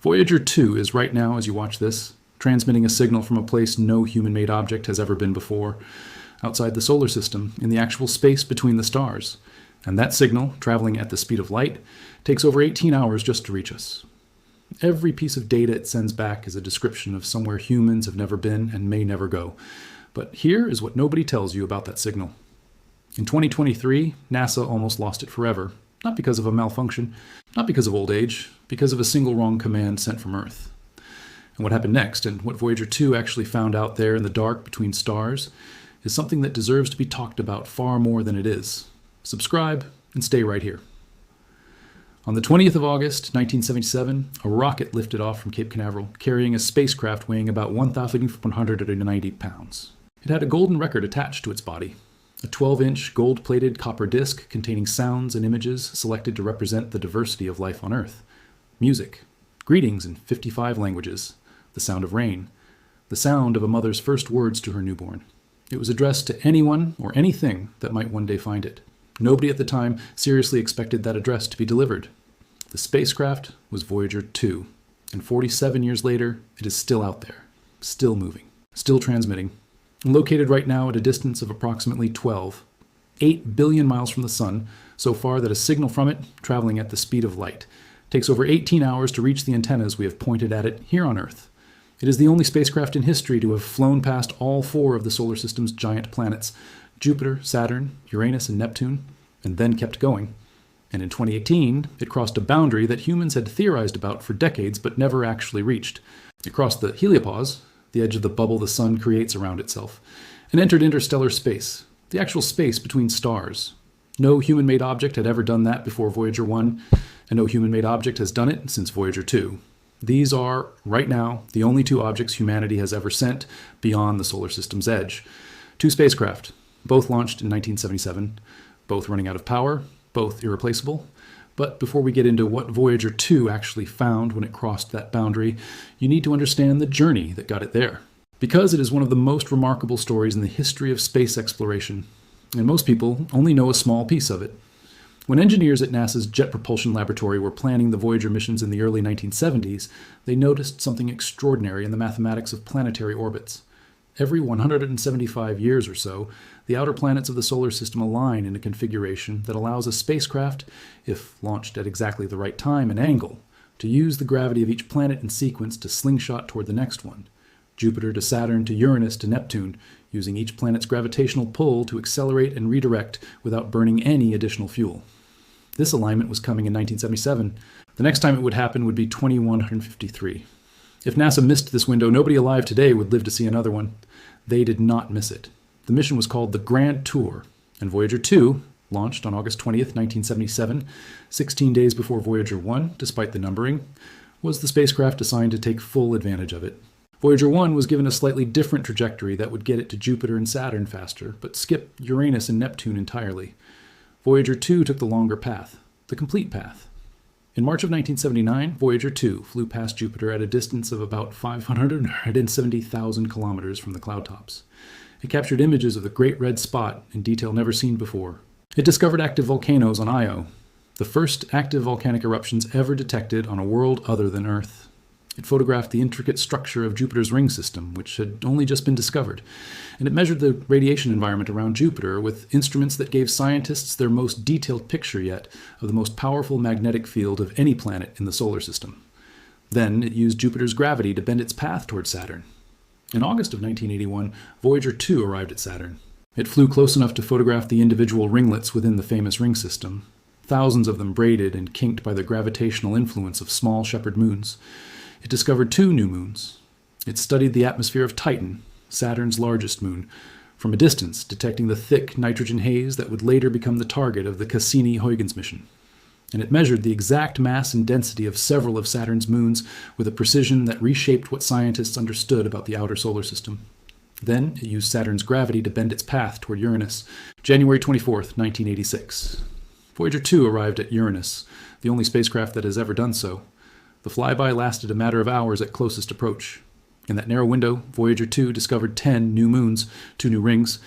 Voyager 2 is right now, as you watch this, transmitting a signal from a place no human-made object has ever been before, outside the solar system, in the actual space between the stars. And that signal, traveling at the speed of light, takes over 18 hours just to reach us. Every piece of data it sends back is a description of somewhere humans have never been and may never go. But here is what nobody tells you about that signal. In 2023, NASA almost lost it forever. Not because of a malfunction, not because of old age, because of a single wrong command sent from Earth. And what happened next, and what Voyager 2 actually found out there in the dark between stars, is something that deserves to be talked about far more than it is. Subscribe and stay right here. On the 20th of August, 1977, a rocket lifted off from Cape Canaveral, carrying a spacecraft weighing about 1,190 pounds. It had a golden record attached to its body. A 12-inch gold-plated copper disc containing sounds and images selected to represent the diversity of life on Earth. Music, greetings in 55 languages, the sound of rain, the sound of a mother's first words to her newborn. It was addressed to anyone or anything that might one day find it. Nobody at the time seriously expected that address to be delivered. The spacecraft was Voyager 2, and 47 years later, it is still out there, still moving, still transmitting. Located right now at a distance of approximately 8 billion miles from the sun, so far that a signal from it, traveling at the speed of light, takes over 18 hours to reach the antennas we have pointed at it here on Earth. It is the only spacecraft in history to have flown past all 4 of the solar system's giant planets, Jupiter, Saturn, Uranus, and Neptune, and then kept going. And in 2018, it crossed a boundary that humans had theorized about for decades but never actually reached. It crossed the heliopause, the edge of the bubble the sun creates around itself, and entered interstellar space, the actual space between stars. No human-made object had ever done that before Voyager 1, and no human-made object has done it since Voyager 2. These are, right now, the only 2 objects humanity has ever sent beyond the solar system's edge. 2 spacecraft, both launched in 1977, both running out of power, both irreplaceable. But before we get into what Voyager 2 actually found when it crossed that boundary, you need to understand the journey that got it there. Because it is one of the most remarkable stories in the history of space exploration, and most people only know a small piece of it. When engineers at NASA's Jet Propulsion Laboratory were planning the Voyager missions in the early 1970s, they noticed something extraordinary in the mathematics of planetary orbits. Every 175 years or so, the outer planets of the solar system align in a configuration that allows a spacecraft, if launched at exactly the right time and angle, to use the gravity of each planet in sequence to slingshot toward the next one. Jupiter to Saturn to Uranus to Neptune, using each planet's gravitational pull to accelerate and redirect without burning any additional fuel. This alignment was coming in 1977. The next time it would happen would be 2153. If NASA missed this window, nobody alive today would live to see another one. They did not miss it. The mission was called the Grand Tour, and Voyager 2, launched on August 20th, 1977, 16 days before Voyager 1, despite the numbering, was the spacecraft assigned to take full advantage of it. Voyager 1 was given a slightly different trajectory that would get it to Jupiter and Saturn faster, but skip Uranus and Neptune entirely. Voyager 2 took the longer path, the complete path. In March of 1979, Voyager 2 flew past Jupiter at a distance of about 570,000 kilometers from the cloud tops. It captured images of the Great Red Spot in detail never seen before. It discovered active volcanoes on Io, the first active volcanic eruptions ever detected on a world other than Earth. It photographed the intricate structure of Jupiter's ring system, which had only just been discovered, and it measured the radiation environment around Jupiter with instruments that gave scientists their most detailed picture yet of the most powerful magnetic field of any planet in the solar system. Then it used Jupiter's gravity to bend its path toward Saturn. In August of 1981, Voyager 2 arrived at Saturn. It flew close enough to photograph the individual ringlets within the famous ring system, thousands of them braided and kinked by the gravitational influence of small shepherd moons. It discovered 2 new moons. It studied the atmosphere of Titan, Saturn's largest moon, from a distance, detecting the thick nitrogen haze that would later become the target of the Cassini-Huygens mission. And it measured the exact mass and density of several of Saturn's moons with a precision that reshaped what scientists understood about the outer solar system. Then it used Saturn's gravity to bend its path toward Uranus, January 24th, 1986. Voyager 2 arrived at Uranus, the only spacecraft that has ever done so. The flyby lasted a matter of hours at closest approach. In that narrow window, Voyager 2 discovered 10 new moons, 2 new rings,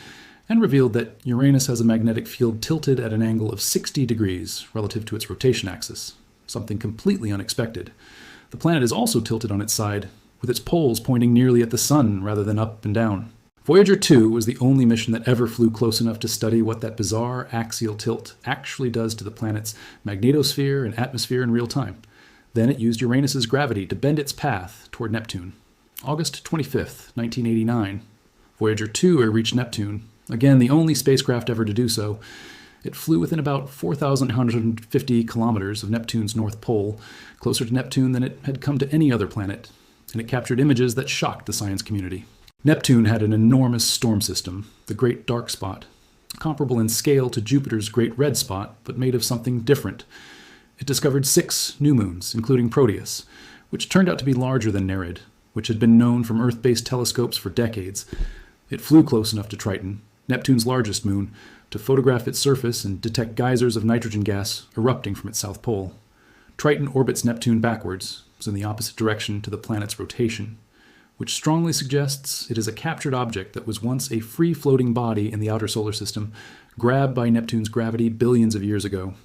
and revealed that Uranus has a magnetic field tilted at an angle of 60 degrees relative to its rotation axis, something completely unexpected. The planet is also tilted on its side, with its poles pointing nearly at the sun rather than up and down. Voyager 2 was the only mission that ever flew close enough to study what that bizarre axial tilt actually does to the planet's magnetosphere and atmosphere in real time. Then it used Uranus's gravity to bend its path toward Neptune. August 25th, 1989. Voyager 2 reached Neptune, again the only spacecraft ever to do so. It flew within about 4,150 kilometers of Neptune's north pole, closer to Neptune than it had come to any other planet, and it captured images that shocked the science community. Neptune had an enormous storm system, the Great Dark Spot, comparable in scale to Jupiter's Great Red Spot, but made of something different. It discovered 6 new moons, including Proteus, which turned out to be larger than Nereid, which had been known from Earth-based telescopes for decades. It flew close enough to Triton, Neptune's largest moon, to photograph its surface and detect geysers of nitrogen gas erupting from its south pole. Triton orbits Neptune backwards, so in the opposite direction to the planet's rotation, which strongly suggests it is a captured object that was once a free-floating body in the outer solar system, grabbed by Neptune's gravity billions of years ago.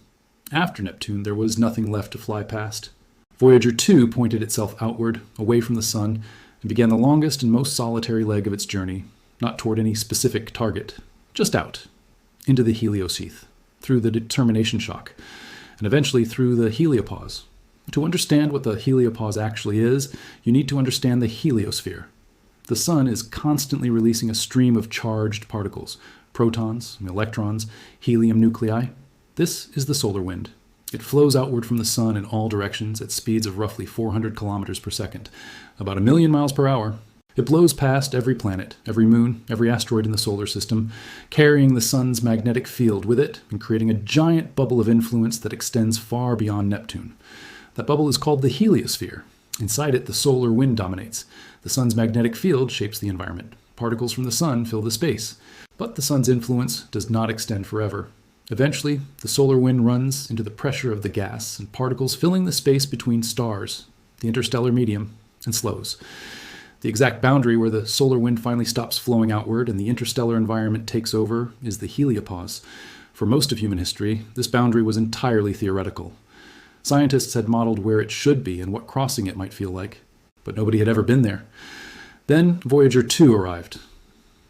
After Neptune, there was nothing left to fly past. Voyager 2 pointed itself outward, away from the sun, and began the longest and most solitary leg of its journey, not toward any specific target, just out, into the heliosheath, through the determination shock, and eventually through the heliopause. To understand what the heliopause actually is, you need to understand the heliosphere. The sun is constantly releasing a stream of charged particles, protons, electrons, helium nuclei. This is the solar wind. It flows outward from the sun in all directions at speeds of roughly 400 kilometers per second, about 1 million miles per hour. It blows past every planet, every moon, every asteroid in the solar system, carrying the sun's magnetic field with it and creating a giant bubble of influence that extends far beyond Neptune. That bubble is called the heliosphere. Inside it, the solar wind dominates. The sun's magnetic field shapes the environment. Particles from the sun fill the space. But the sun's influence does not extend forever. Eventually, the solar wind runs into the pressure of the gas and particles filling the space between stars, the interstellar medium, and slows. The exact boundary where the solar wind finally stops flowing outward and the interstellar environment takes over is the heliopause. For most of human history, this boundary was entirely theoretical. Scientists had modeled where it should be and what crossing it might feel like, but nobody had ever been there. Then Voyager 2 arrived.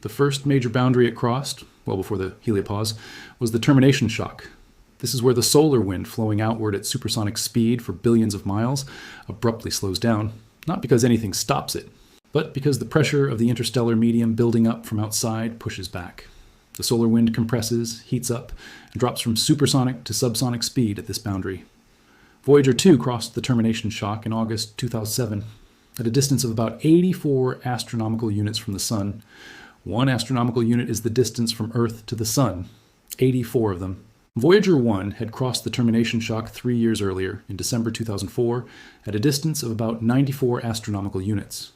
The first major boundary it crossed, well before the heliopause, was the termination shock. This is where the solar wind flowing outward at supersonic speed for billions of miles abruptly slows down, not because anything stops it, but because the pressure of the interstellar medium building up from outside pushes back. The solar wind compresses, heats up, and drops from supersonic to subsonic speed at this boundary. Voyager 2 crossed the termination shock in August 2007 at a distance of about 84 astronomical units from the sun. 1 astronomical unit is the distance from Earth to the sun, 84 of them. Voyager 1 had crossed the termination shock 3 years earlier, in December 2004, at a distance of about 94 astronomical units.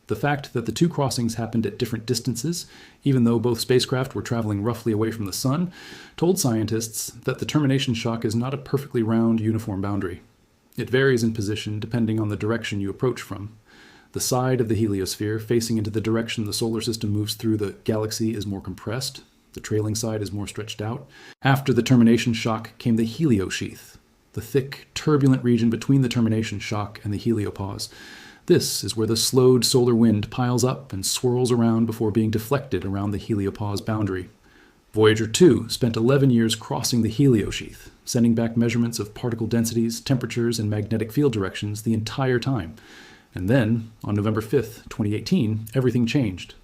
The fact that the 2 crossings happened at different distances, even though both spacecraft were traveling roughly away from the sun, told scientists that the termination shock is not a perfectly round, uniform boundary. It varies in position depending on the direction you approach from. The side of the heliosphere facing into the direction the solar system moves through the galaxy is more compressed. The trailing side is more stretched out. After the termination shock came the heliosheath, the thick, turbulent region between the termination shock and the heliopause. This is where the slowed solar wind piles up and swirls around before being deflected around the heliopause boundary. Voyager 2 spent 11 years crossing the heliosheath, sending back measurements of particle densities, temperatures, and magnetic field directions the entire time. And then, on November 5th, 2018, everything changed.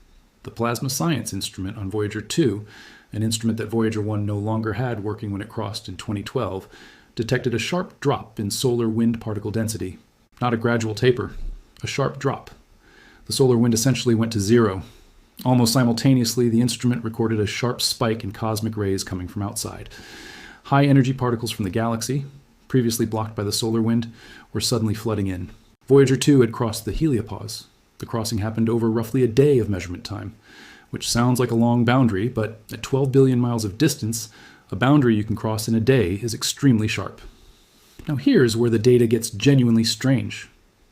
The plasma science instrument on Voyager 2, an instrument that Voyager 1 no longer had working when it crossed in 2012, detected a sharp drop in solar wind particle density. Not a gradual taper. A sharp drop. The solar wind essentially went to zero. Almost simultaneously, the instrument recorded a sharp spike in cosmic rays coming from outside. High-energy particles from the galaxy, previously blocked by the solar wind, were suddenly flooding in. Voyager 2 had crossed the heliopause. The crossing happened over roughly a day of measurement time, which sounds like a long boundary, but at 12 billion miles of distance, a boundary you can cross in a day is extremely sharp. Now here's where the data gets genuinely strange.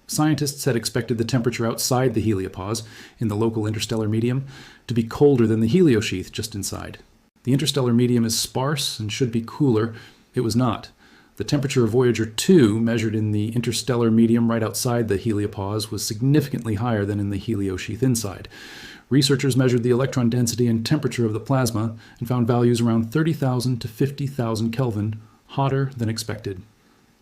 Scientists had expected the temperature outside the heliopause, in the local interstellar medium, to be colder than the heliosheath just inside. The interstellar medium is sparse and should be cooler. It was not. The temperature of Voyager 2, measured in the interstellar medium right outside the heliopause, was significantly higher than in the heliosheath inside. Researchers measured the electron density and temperature of the plasma and found values around 30,000 to 50,000 Kelvin, hotter than expected.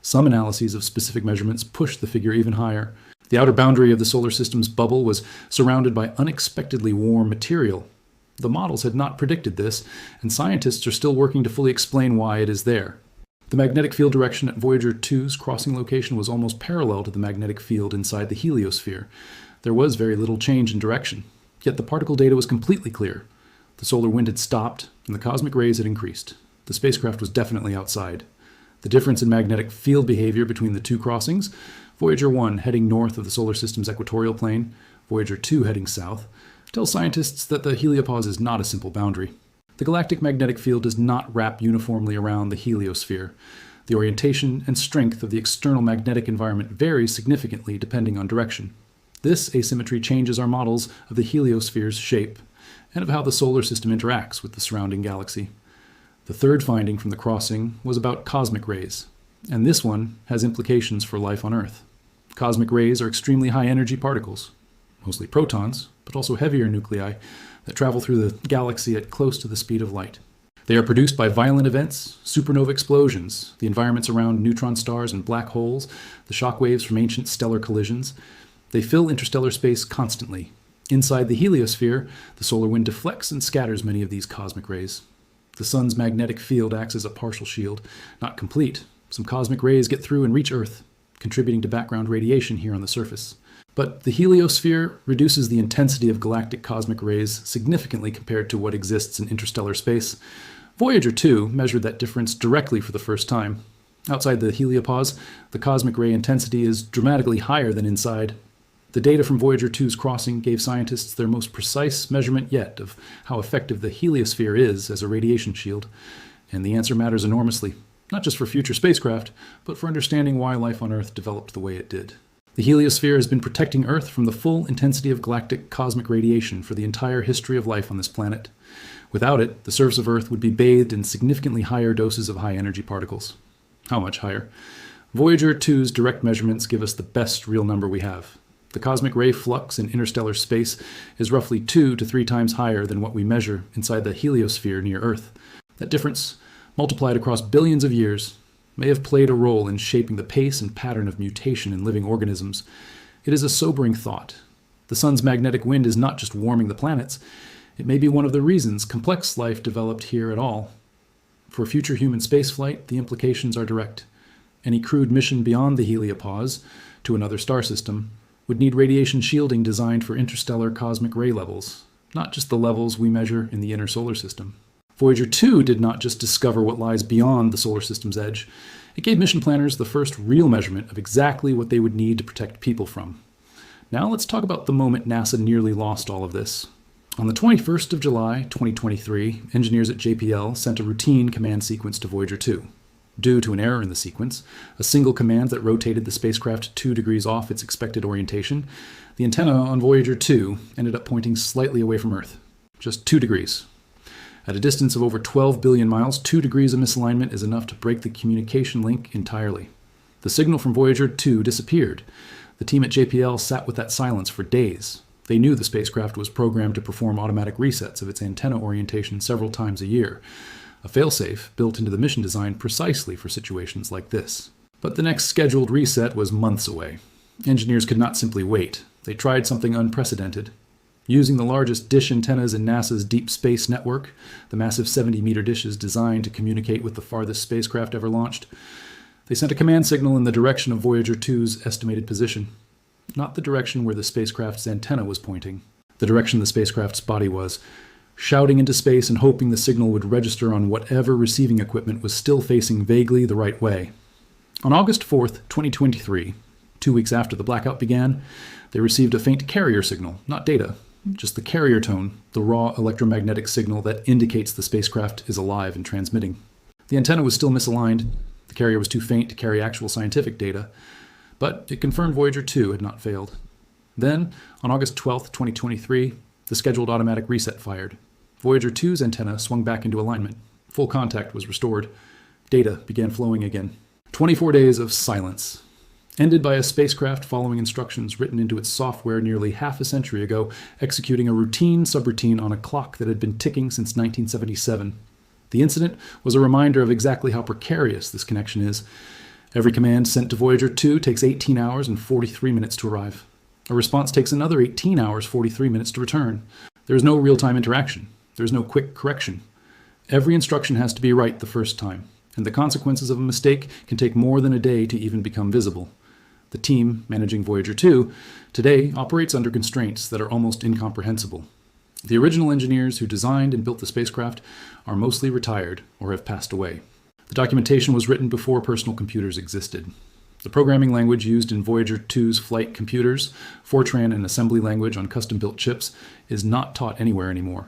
Some analyses of specific measurements pushed the figure even higher. The outer boundary of the solar system's bubble was surrounded by unexpectedly warm material. The models had not predicted this, and scientists are still working to fully explain why it is there. The magnetic field direction at Voyager 2's crossing location was almost parallel to the magnetic field inside the heliosphere. There was very little change in direction, yet the particle data was completely clear. The solar wind had stopped, and the cosmic rays had increased. The spacecraft was definitely outside. The difference in magnetic field behavior between the two crossings, Voyager 1 heading north of the solar system's equatorial plane, Voyager 2 heading south, tells scientists that the heliopause is not a simple boundary. The galactic magnetic field does not wrap uniformly around the heliosphere. The orientation and strength of the external magnetic environment varies significantly depending on direction. This asymmetry changes our models of the heliosphere's shape and of how the solar system interacts with the surrounding galaxy. The third finding from the crossing was about cosmic rays, and this one has implications for life on Earth. Cosmic rays are extremely high-energy particles, mostly protons, but also heavier nuclei that travel through the galaxy at close to the speed of light. They are produced by violent events, supernova explosions, the environments around neutron stars and black holes, the shock waves from ancient stellar collisions. They fill interstellar space constantly. Inside the heliosphere, the solar wind deflects and scatters many of these cosmic rays. The sun's magnetic field acts as a partial shield, not complete. Some cosmic rays get through and reach Earth, contributing to background radiation here on the surface. But the heliosphere reduces the intensity of galactic cosmic rays significantly compared to what exists in interstellar space. Voyager 2 measured that difference directly for the first time. Outside the heliopause, the cosmic ray intensity is dramatically higher than inside. The data from Voyager 2's crossing gave scientists their most precise measurement yet of how effective the heliosphere is as a radiation shield. And the answer matters enormously, not just for future spacecraft, but for understanding why life on Earth developed the way it did. The heliosphere has been protecting Earth from the full intensity of galactic cosmic radiation for the entire history of life on this planet. Without it, the surface of Earth would be bathed in significantly higher doses of high-energy particles. How much higher? Voyager 2's direct measurements give us the best real number we have. The cosmic ray flux in interstellar space is roughly 2 to 3 times higher than what we measure inside the heliosphere near Earth. That difference, multiplied across billions of years, may have played a role in shaping the pace and pattern of mutation in living organisms. It is a sobering thought. The sun's magnetic wind is not just warming the planets. It may be one of the reasons complex life developed here at all. For future human spaceflight, the implications are direct. Any crewed mission beyond the heliopause, to another star system, would need radiation shielding designed for interstellar cosmic ray levels, not just the levels we measure in the inner solar system. Voyager 2 did not just discover what lies beyond the solar system's edge. It gave mission planners the first real measurement of exactly what they would need to protect people from. Now let's talk about the moment NASA nearly lost all of this. On the 21st of July, 2023, engineers at JPL sent a routine command sequence to Voyager 2. Due to an error in the sequence, a single command that rotated the spacecraft 2 degrees off its expected orientation, the antenna on Voyager 2 ended up pointing slightly away from Earth, just 2 degrees. At a distance of over 12 billion miles, 2 degrees of misalignment is enough to break the communication link entirely. The signal from Voyager 2 disappeared. The team at JPL sat with that silence for days. They knew the spacecraft was programmed to perform automatic resets of its antenna orientation several times a year, a failsafe built into the mission design precisely for situations like this. But the next scheduled reset was months away. Engineers could not simply wait. They tried something unprecedented. Using the largest dish antennas in NASA's Deep Space Network, the massive 70-meter dishes designed to communicate with the farthest spacecraft ever launched, they sent a command signal in the direction of Voyager 2's estimated position, not the direction where the spacecraft's antenna was pointing, the direction the spacecraft's body was, shouting into space and hoping the signal would register on whatever receiving equipment was still facing vaguely the right way. On August 4th, 2023, 2 weeks after the blackout began, they received a faint carrier signal, not data, just the carrier tone, the raw electromagnetic signal that indicates the spacecraft is alive and transmitting. The antenna was still misaligned, the carrier was too faint to carry actual scientific data, but it confirmed Voyager 2 had not failed. Then, on August 12th, 2023, the scheduled automatic reset fired. Voyager 2's antenna swung back into alignment. Full contact was restored. Data began flowing again. 24 days of silence, ended by a spacecraft following instructions written into its software nearly half a century ago, executing a routine subroutine on a clock that had been ticking since 1977. The incident was a reminder of exactly how precarious this connection is. Every command sent to Voyager 2 takes 18 hours and 43 minutes to arrive. A response takes another 18 hours, 43 minutes to return. There is no real-time interaction. There is no quick correction. Every instruction has to be right the first time, and the consequences of a mistake can take more than a day to even become visible. The team managing Voyager 2 today operates under constraints that are almost incomprehensible. The original engineers who designed and built the spacecraft are mostly retired or have passed away. The documentation was written before personal computers existed. The programming language used in Voyager 2's flight computers, Fortran and assembly language on custom-built chips, is not taught anywhere anymore.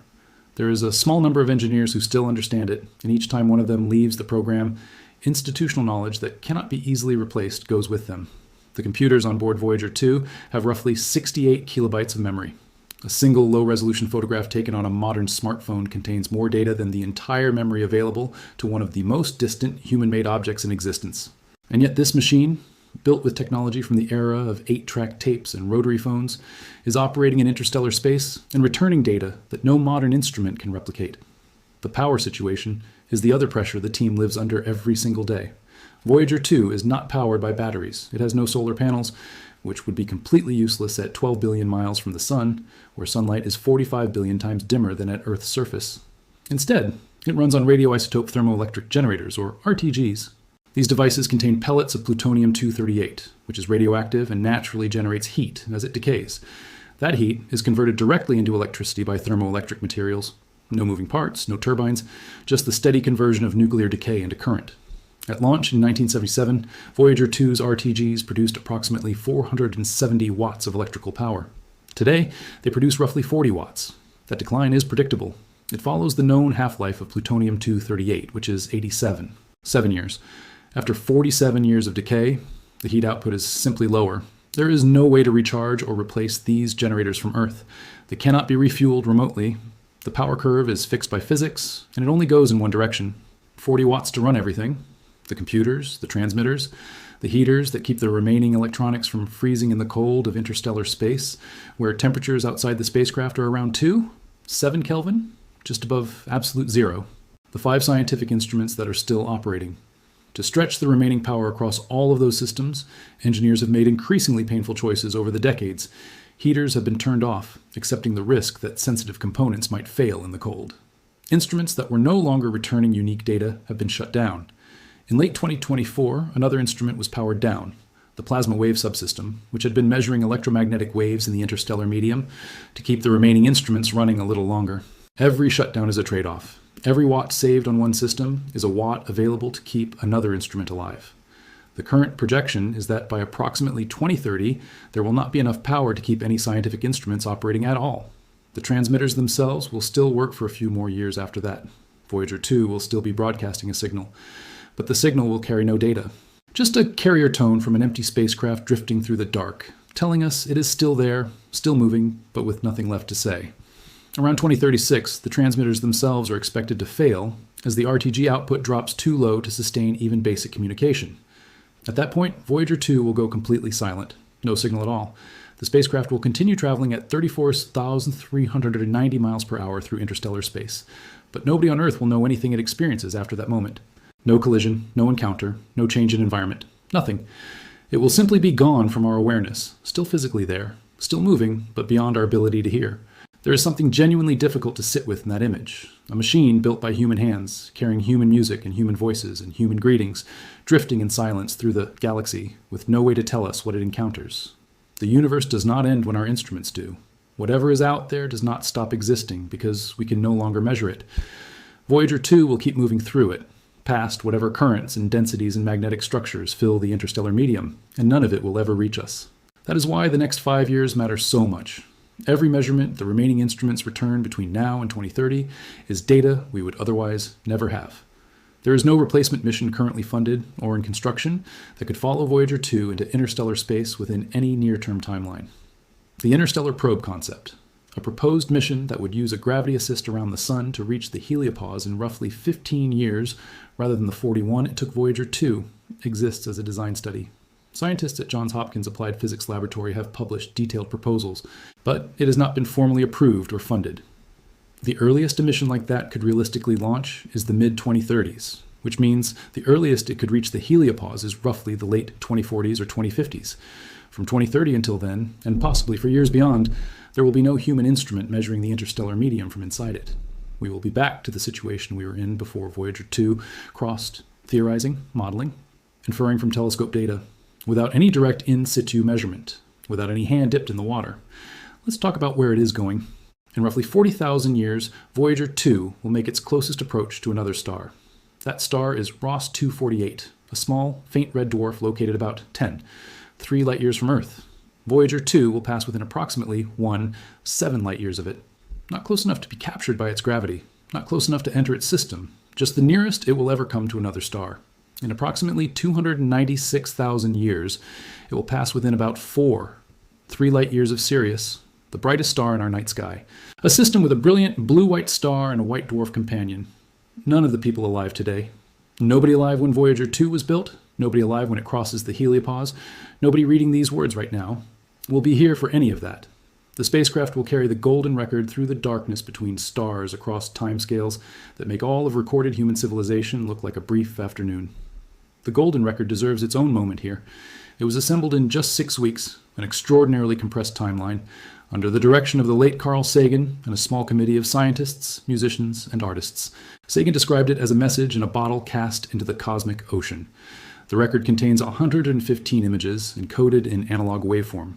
There is a small number of engineers who still understand it, and each time one of them leaves the program, institutional knowledge that cannot be easily replaced goes with them. The computers on board Voyager 2 have roughly 68 kilobytes of memory. A single low-resolution photograph taken on a modern smartphone contains more data than the entire memory available to one of the most distant human-made objects in existence. And yet this machine, built with technology from the era of 8-track tapes and rotary phones, is operating in interstellar space and returning data that no modern instrument can replicate. The power situation is the other pressure the team lives under every single day. Voyager 2 is not powered by batteries. It has no solar panels, which would be completely useless at 12 billion miles from the sun, where sunlight is 45 billion times dimmer than at Earth's surface. Instead, it runs on radioisotope thermoelectric generators, or RTGs. These devices contain pellets of plutonium-238, which is radioactive and naturally generates heat as it decays. That heat is converted directly into electricity by thermoelectric materials. No moving parts, no turbines, just the steady conversion of nuclear decay into current. At launch in 1977, Voyager 2's RTGs produced approximately 470 watts of electrical power. Today, they produce roughly 40 watts. That decline is predictable. It follows the known half-life of plutonium-238, which is 87, 7 years. After 47 years of decay, the heat output is simply lower. There is no way to recharge or replace these generators from Earth. They cannot be refueled remotely. The power curve is fixed by physics, and it only goes in one direction. 40 watts to run everything. The computers, the transmitters, the heaters that keep the remaining electronics from freezing in the cold of interstellar space, where temperatures outside the spacecraft are around 7 Kelvin, just above absolute zero. The 5 scientific instruments that are still operating. To stretch the remaining power across all of those systems, engineers have made increasingly painful choices over the decades. Heaters have been turned off, accepting the risk that sensitive components might fail in the cold. Instruments that were no longer returning unique data have been shut down. In late 2024, another instrument was powered down, the plasma wave subsystem, which had been measuring electromagnetic waves in the interstellar medium to keep the remaining instruments running a little longer. Every shutdown is a trade-off. Every watt saved on one system is a watt available to keep another instrument alive. The current projection is that by approximately 2030, there will not be enough power to keep any scientific instruments operating at all. The transmitters themselves will still work for a few more years after that. Voyager 2 will still be broadcasting a signal, but the signal will carry no data. Just a carrier tone from an empty spacecraft drifting through the dark, telling us it is still there, still moving, but with nothing left to say. Around 2036, the transmitters themselves are expected to fail as the RTG output drops too low to sustain even basic communication. At that point, Voyager 2 will go completely silent, no signal at all. The spacecraft will continue traveling at 34,390 miles per hour through interstellar space, but nobody on Earth will know anything it experiences after that moment. No collision, no encounter, no change in environment, nothing. It will simply be gone from our awareness, still physically there, still moving, but beyond our ability to hear. There is something genuinely difficult to sit with in that image. A machine built by human hands, carrying human music and human voices and human greetings, drifting in silence through the galaxy, with no way to tell us what it encounters. The universe does not end when our instruments do. Whatever is out there does not stop existing because we can no longer measure it. Voyager 2 will keep moving through it, past whatever currents and densities and magnetic structures fill the interstellar medium, and none of it will ever reach us. That is why the next 5 years matter so much. Every measurement the remaining instruments return between now and 2030 is data we would otherwise never have. There is no replacement mission currently funded or in construction that could follow Voyager 2 into interstellar space within any near-term timeline. The Interstellar Probe concept, a proposed mission that would use a gravity assist around the Sun to reach the heliopause in roughly 15 years rather than the 41 it took Voyager 2, exists as a design study. Scientists at Johns Hopkins Applied Physics Laboratory have published detailed proposals, but it has not been formally approved or funded. The earliest a mission like that could realistically launch is the mid-2030s, which means the earliest it could reach the heliopause is roughly the late 2040s or 2050s. From 2030 until then, and possibly for years beyond, there will be no human instrument measuring the interstellar medium from inside it. We will be back to the situation we were in before Voyager 2 crossed, theorizing, modeling, inferring from telescope data, without any direct in situ measurement, without any hand dipped in the water. Let's talk about where it is going. In roughly 40,000 years, Voyager 2 will make its closest approach to another star. That star is Ross 248, a small, faint red dwarf located about 3 light years from Earth. Voyager 2 will pass within approximately 7 light years of it. Not close enough to be captured by its gravity, not close enough to enter its system, just the nearest it will ever come to another star. In approximately 296,000 years, it will pass within about 3 light years of Sirius, the brightest star in our night sky, a system with a brilliant blue-white star and a white dwarf companion. None of the people alive today. Nobody alive when Voyager 2 was built, nobody alive when it crosses the heliopause, nobody reading these words right now will be here for any of that. The spacecraft will carry the golden record through the darkness between stars across timescales that make all of recorded human civilization look like a brief afternoon. The golden record deserves its own moment here. It was assembled in just 6 weeks, an extraordinarily compressed timeline, under the direction of the late Carl Sagan and a small committee of scientists, musicians, and artists. Sagan described it as a message in a bottle cast into the cosmic ocean. The record contains 115 images encoded in analog waveform.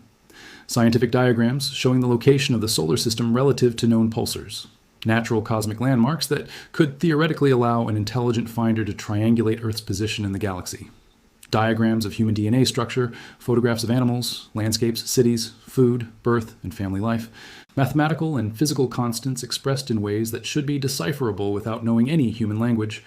Scientific diagrams showing the location of the solar system relative to known pulsars. Natural cosmic landmarks that could theoretically allow an intelligent finder to triangulate Earth's position in the galaxy. Diagrams of human DNA structure, photographs of animals, landscapes, cities, food, birth, and family life. Mathematical and physical constants expressed in ways that should be decipherable without knowing any human language.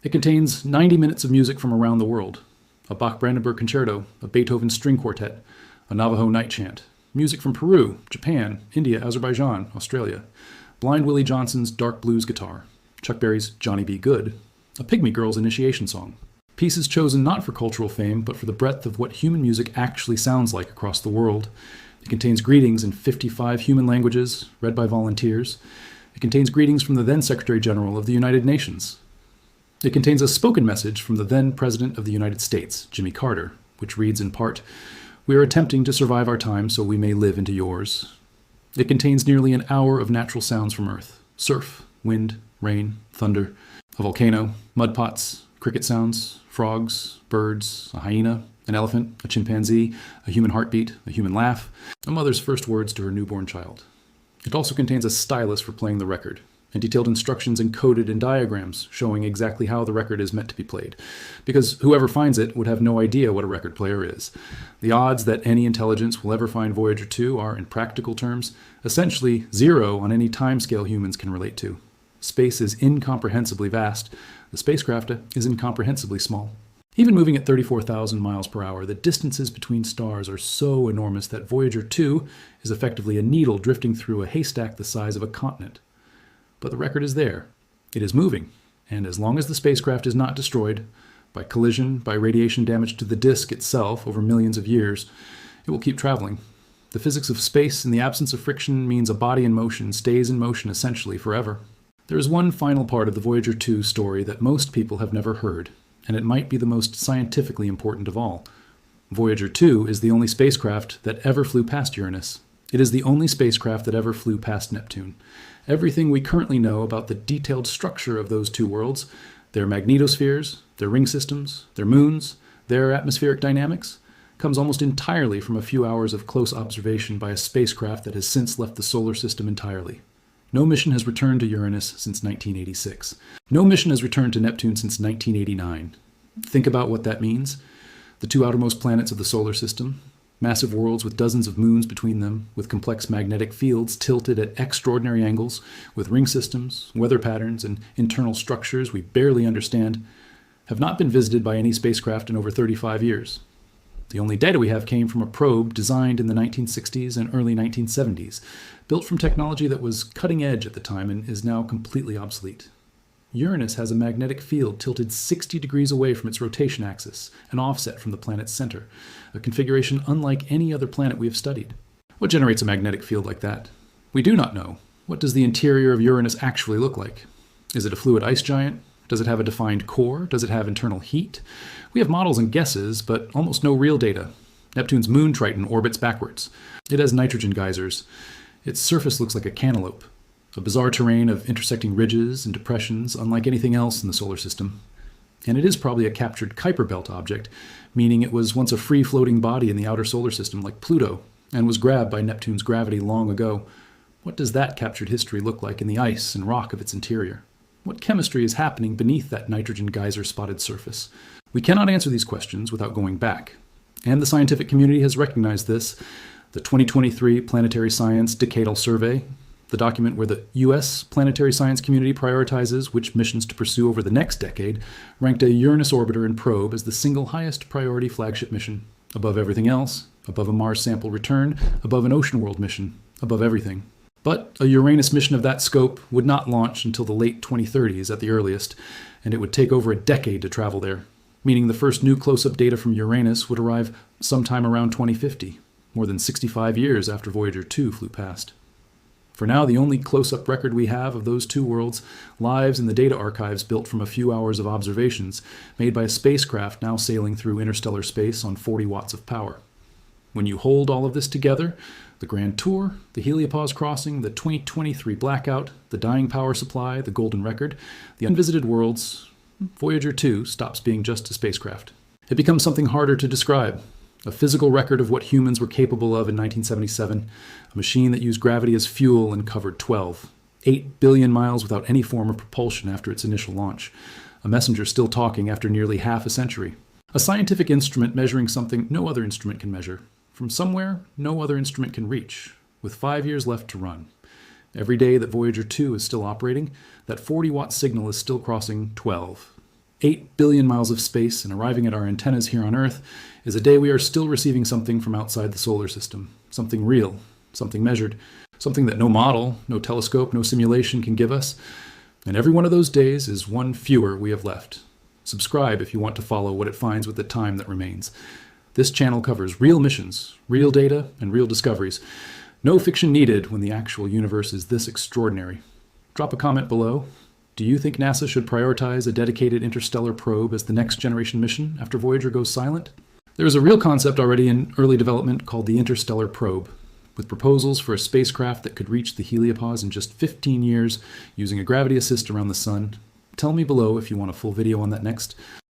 It contains 90 minutes of music from around the world. A Bach-Brandenburg concerto, a Beethoven string quartet, a Navajo night chant, music from Peru, Japan, India, Azerbaijan, Australia, Blind Willie Johnson's dark blues guitar, Chuck Berry's Johnny B. Good, a Pygmy Girl's initiation song. Pieces chosen not for cultural fame, but for the breadth of what human music actually sounds like across the world. It contains greetings in 55 human languages, read by volunteers. It contains greetings from the then Secretary General of the United Nations. It contains a spoken message from the then President of the United States, Jimmy Carter, which reads in part, "We are attempting to survive our time so we may live into yours." It contains nearly an hour of natural sounds from Earth. Surf, wind, rain, thunder, a volcano, mud pots, cricket sounds, frogs, birds, a hyena, an elephant, a chimpanzee, a human heartbeat, a human laugh, a mother's first words to her newborn child. It also contains a stylus for playing the record, and detailed instructions encoded in diagrams showing exactly how the record is meant to be played, because whoever finds it would have no idea what a record player is. The odds that any intelligence will ever find Voyager 2 are, in practical terms, essentially zero on any timescale humans can relate to. Space is incomprehensibly vast. The spacecraft is incomprehensibly small. Even moving at 34,000 miles per hour, the distances between stars are so enormous that Voyager 2 is effectively a needle drifting through a haystack the size of a continent. But the record is there. It is moving, and as long as the spacecraft is not destroyed, by collision, by radiation damage to the disk itself over millions of years, it will keep traveling. The physics of space in the absence of friction means a body in motion stays in motion essentially forever. There is one final part of the Voyager 2 story that most people have never heard, and it might be the most scientifically important of all. Voyager 2 is the only spacecraft that ever flew past Uranus. It is the only spacecraft that ever flew past Neptune. Everything we currently know about the detailed structure of those two worlds, their magnetospheres, their ring systems, their moons, their atmospheric dynamics, comes almost entirely from a few hours of close observation by a spacecraft that has since left the solar system entirely. No mission has returned to Uranus since 1986. No mission has returned to Neptune since 1989. Think about what that means. The two outermost planets of the solar system, massive worlds with dozens of moons between them, with complex magnetic fields tilted at extraordinary angles, with ring systems, weather patterns, and internal structures we barely understand, have not been visited by any spacecraft in over 35 years. The only data we have came from a probe designed in the 1960s and early 1970s, built from technology that was cutting edge at the time and is now completely obsolete. Uranus has a magnetic field tilted 60 degrees away from its rotation axis, an offset from the planet's center, a configuration unlike any other planet we have studied. What generates a magnetic field like that? We do not know. What does the interior of Uranus actually look like? Is it a fluid ice giant? Does it have a defined core? Does it have internal heat? We have models and guesses, but almost no real data. Neptune's moon Triton orbits backwards. It has nitrogen geysers. Its surface looks like a cantaloupe, a bizarre terrain of intersecting ridges and depressions unlike anything else in the solar system. And it is probably a captured Kuiper Belt object, meaning it was once a free-floating body in the outer solar system like Pluto, and was grabbed by Neptune's gravity long ago. What does that captured history look like in the ice and rock of its interior? What chemistry is happening beneath that nitrogen geyser-spotted surface? We cannot answer these questions without going back. And the scientific community has recognized this. The 2023 Planetary Science Decadal Survey, the document where the U.S. planetary science community prioritizes which missions to pursue over the next decade, ranked a Uranus orbiter and probe as the single highest priority flagship mission. Above everything else, above a Mars sample return, above an ocean world mission, above everything. But a Uranus mission of that scope would not launch until the late 2030s at the earliest, and it would take over a decade to travel there, meaning the first new close-up data from Uranus would arrive sometime around 2050, more than 65 years after Voyager 2 flew past. For now, the only close-up record we have of those two worlds lives in the data archives built from a few hours of observations made by a spacecraft now sailing through interstellar space on 40 watts of power. When you hold all of this together, the Grand Tour, the heliopause crossing, the 2023 blackout, the dying power supply, the golden record, the unvisited worlds, Voyager 2 stops being just a spacecraft. It becomes something harder to describe. A physical record of what humans were capable of in 1977, a machine that used gravity as fuel and covered 8 billion miles without any form of propulsion after its initial launch, a messenger still talking after nearly half a century, a scientific instrument measuring something no other instrument can measure, from somewhere no other instrument can reach, with 5 years left to run. Every day that Voyager 2 is still operating, that 40-watt signal is still crossing 8 billion miles of space and arriving at our antennas here on Earth is a day we are still receiving something from outside the solar system, something real, something measured, something that no model, no telescope, no simulation can give us. And every one of those days is one fewer we have left. Subscribe if you want to follow what it finds with the time that remains. This channel covers real missions, real data, and real discoveries. No fiction needed when the actual universe is this extraordinary. Drop a comment below. Do you think NASA should prioritize a dedicated interstellar probe as the next generation mission after Voyager goes silent? There is a real concept already in early development called the interstellar probe, with proposals for a spacecraft that could reach the heliopause in just 15 years using a gravity assist around the sun. Tell me below if you want a full video on that next.